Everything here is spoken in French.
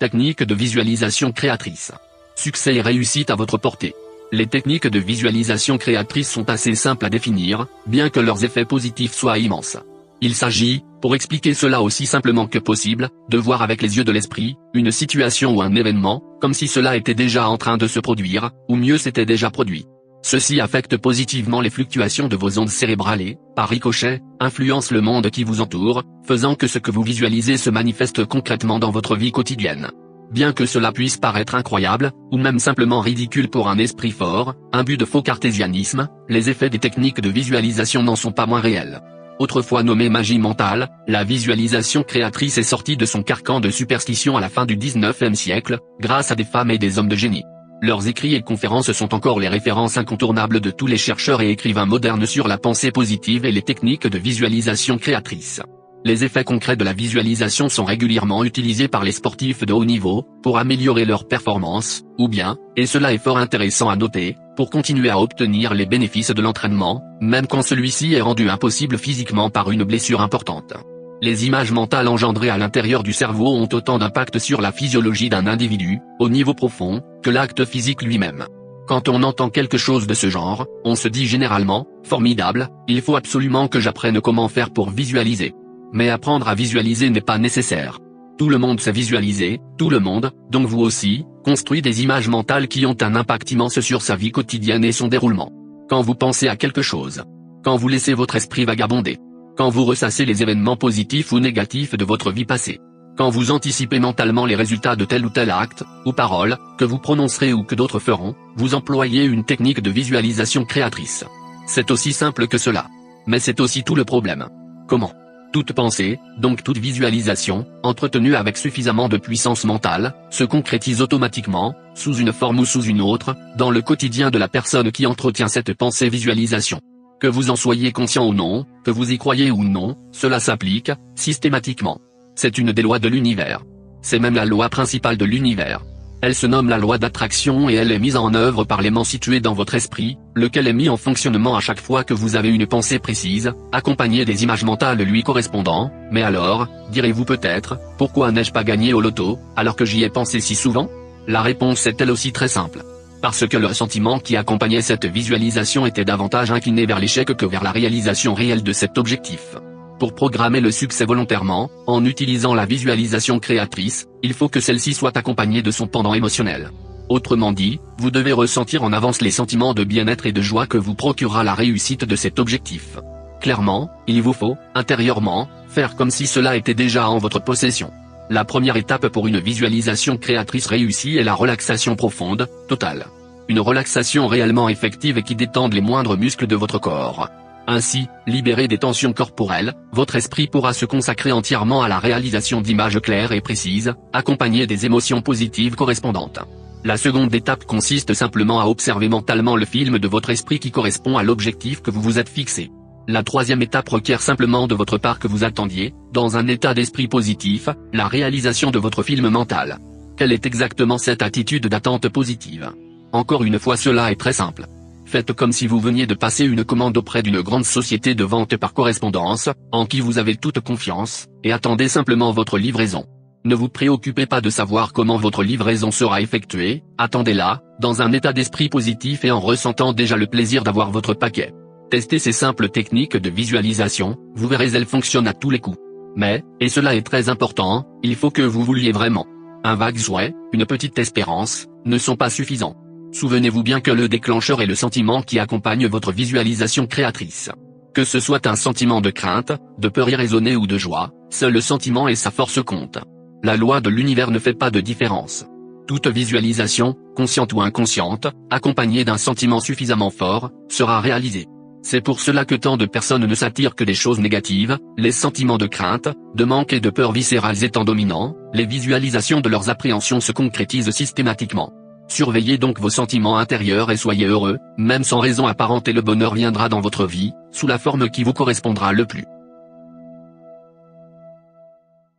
Technique de visualisation créatrice. Succès et réussite à votre portée. Les techniques de visualisation créatrice sont assez simples à définir, bien que leurs effets positifs soient immenses. Il s'agit, pour expliquer cela aussi simplement que possible, de voir avec les yeux de l'esprit, une situation ou un événement, comme si cela était déjà en train de se produire, ou mieux s'était déjà produit. Ceci affecte positivement les fluctuations de vos ondes cérébrales et, par ricochet, influence le monde qui vous entoure, faisant que ce que vous visualisez se manifeste concrètement dans votre vie quotidienne. Bien que cela puisse paraître incroyable, ou même simplement ridicule pour un esprit fort, imbu de faux cartésianisme, les effets des techniques de visualisation n'en sont pas moins réels. Autrefois nommée magie mentale, la visualisation créatrice est sortie de son carcan de superstition à la fin du 19e siècle, grâce à des femmes et des hommes de génie. Leurs écrits et conférences sont encore les références incontournables de tous les chercheurs et écrivains modernes sur la pensée positive et les techniques de visualisation créatrice. Les effets concrets de la visualisation sont régulièrement utilisés par les sportifs de haut niveau, pour améliorer leur performance, ou bien, et cela est fort intéressant à noter, pour continuer à obtenir les bénéfices de l'entraînement, même quand celui-ci est rendu impossible physiquement par une blessure importante. Les images mentales engendrées à l'intérieur du cerveau ont autant d'impact sur la physiologie d'un individu, au niveau profond, que l'acte physique lui-même. Quand on entend quelque chose de ce genre, on se dit généralement, formidable, il faut absolument que j'apprenne comment faire pour visualiser. Mais apprendre à visualiser n'est pas nécessaire. Tout le monde sait visualiser, tout le monde, donc vous aussi, construit des images mentales qui ont un impact immense sur sa vie quotidienne et son déroulement. Quand vous pensez à quelque chose, quand vous laissez votre esprit vagabonder, quand vous ressassez les événements positifs ou négatifs de votre vie passée, quand vous anticipez mentalement les résultats de tel ou tel acte, ou parole, que vous prononcerez ou que d'autres feront, vous employez une technique de visualisation créatrice. C'est aussi simple que cela. Mais c'est aussi tout le problème. Comment ? Toute pensée, donc toute visualisation, entretenue avec suffisamment de puissance mentale, se concrétise automatiquement, sous une forme ou sous une autre, dans le quotidien de la personne qui entretient cette pensée-visualisation. Que vous en soyez conscient ou non, que vous y croyez ou non, cela s'applique, systématiquement. C'est une des lois de l'univers. C'est même la loi principale de l'univers. Elle se nomme la loi d'attraction et elle est mise en œuvre par l'aimant situé dans votre esprit, lequel est mis en fonctionnement à chaque fois que vous avez une pensée précise, accompagnée des images mentales lui correspondant. Mais alors, direz-vous peut-être, pourquoi n'ai-je pas gagné au loto, alors que j'y ai pensé si souvent ? La réponse est elle aussi très simple. Parce que le sentiment qui accompagnait cette visualisation était davantage incliné vers l'échec que vers la réalisation réelle de cet objectif. Pour programmer le succès volontairement, en utilisant la visualisation créatrice, il faut que celle-ci soit accompagnée de son pendant émotionnel. Autrement dit, vous devez ressentir en avance les sentiments de bien-être et de joie que vous procurera la réussite de cet objectif. Clairement, il vous faut, intérieurement, faire comme si cela était déjà en votre possession. La première étape pour une visualisation créatrice réussie est la relaxation profonde, totale. Une relaxation réellement effective et qui détende les moindres muscles de votre corps. Ainsi, libéré des tensions corporelles, votre esprit pourra se consacrer entièrement à la réalisation d'images claires et précises, accompagnées des émotions positives correspondantes. La seconde étape consiste simplement à observer mentalement le film de votre esprit qui correspond à l'objectif que vous vous êtes fixé. La troisième étape requiert simplement de votre part que vous attendiez, dans un état d'esprit positif, la réalisation de votre film mental. Quelle est exactement cette attitude d'attente positive ? Encore une fois, cela est très simple. Faites comme si vous veniez de passer une commande auprès d'une grande société de vente par correspondance, en qui vous avez toute confiance, et attendez simplement votre livraison. Ne vous préoccupez pas de savoir comment votre livraison sera effectuée, attendez-la, dans un état d'esprit positif et en ressentant déjà le plaisir d'avoir votre paquet. Testez ces simples techniques de visualisation, vous verrez elles fonctionnent à tous les coups. Mais, et cela est très important, il faut que vous vouliez vraiment. Un vague souhait, une petite espérance, ne sont pas suffisants. Souvenez-vous bien que le déclencheur est le sentiment qui accompagne votre visualisation créatrice. Que ce soit un sentiment de crainte, de peur irraisonnée ou de joie, seul le sentiment et sa force comptent. La loi de l'univers ne fait pas de différence. Toute visualisation, consciente ou inconsciente, accompagnée d'un sentiment suffisamment fort, sera réalisée. C'est pour cela que tant de personnes ne s'attirent que des choses négatives, les sentiments de crainte, de manque et de peur viscérales étant dominants, les visualisations de leurs appréhensions se concrétisent systématiquement. Surveillez donc vos sentiments intérieurs et soyez heureux, même sans raison apparente et le bonheur viendra dans votre vie, sous la forme qui vous correspondra le plus.